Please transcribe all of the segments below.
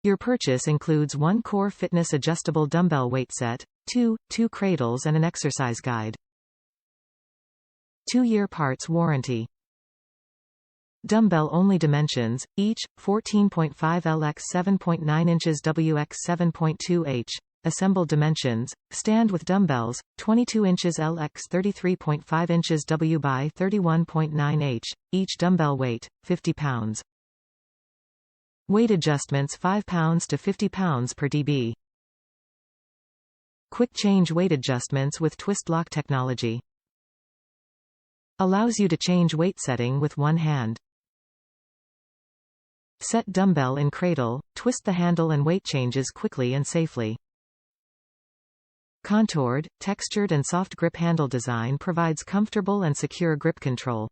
Your purchase includes 1 core fitness adjustable dumbbell weight set, 2 cradles and an exercise guide. 2-year parts warranty. Dumbbell only dimensions, each, 14.5 L x 7.9 inches W x 7.2 H. Assembled dimensions, stand with dumbbells, 22 inches L x 33.5 inches W by 31.9 H, each dumbbell weight, 50 pounds. Weight adjustments 5 pounds to 50 pounds per dB. Quick change weight adjustments with twist lock technology. Allows you to change weight setting with one hand. Set dumbbell in cradle, twist the handle and weight changes quickly and safely. Contoured, textured and soft grip handle design provides comfortable and secure grip control.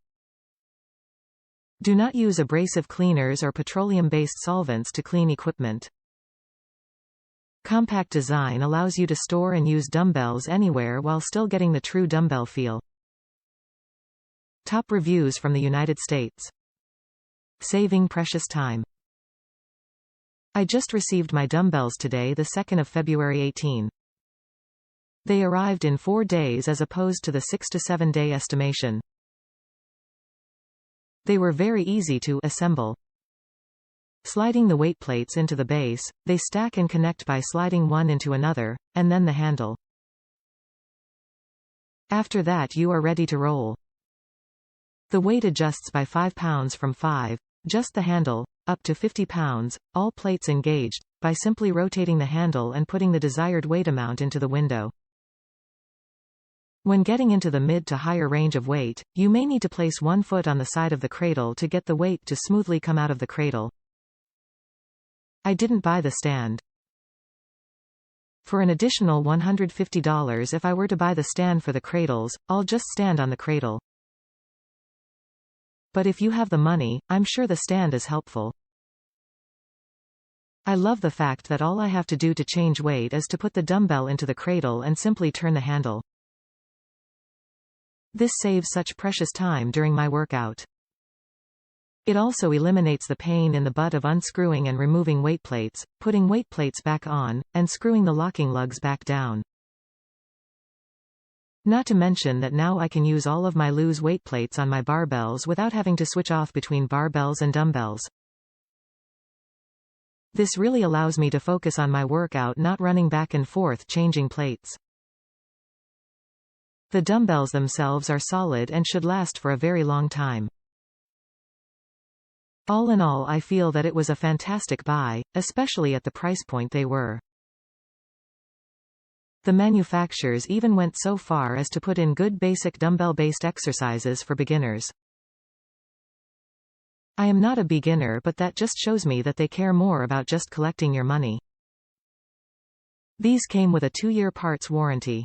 Do not use abrasive cleaners or petroleum-based solvents to clean equipment. Compact design allows you to store and use dumbbells anywhere while still getting the true dumbbell feel. Top reviews from the United States. Saving precious time. I just received my dumbbells today, the 2nd of February 18. They arrived in 4 days as opposed to the 6 to 7 day estimation. They were very easy to assemble. Sliding the weight plates into the base, they stack and connect by sliding one into another, and then the handle. After that you are ready to roll. The weight adjusts by 5 pounds from 5, just the handle, up to 50 pounds, all plates engaged, by simply rotating the handle and putting the desired weight amount into the window. When getting into the mid to higher range of weight, you may need to place one foot on the side of the cradle to get the weight to smoothly come out of the cradle. I didn't buy the stand. For an additional $150 if I were to buy the stand for the cradles, I'll just stand on the cradle. But if you have the money, I'm sure the stand is helpful. I love the fact that all I have to do to change weight is to put the dumbbell into the cradle and simply turn the handle. This saves such precious time during my workout. It also eliminates the pain in the butt of unscrewing and removing weight plates, putting weight plates back on, and screwing the locking lugs back down. Not to mention that now I can use all of my loose weight plates on my barbells without having to switch off between barbells and dumbbells. This really allows me to focus on my workout, not running back and forth changing plates. The dumbbells themselves are solid and should last for a very long time. All in all, I feel that it was a fantastic buy, especially at the price point they were. The manufacturers even went so far as to put in good basic dumbbell-based exercises for beginners. I am not a beginner, but that just shows me that they care more about just collecting your money. These came with a 2-year parts warranty.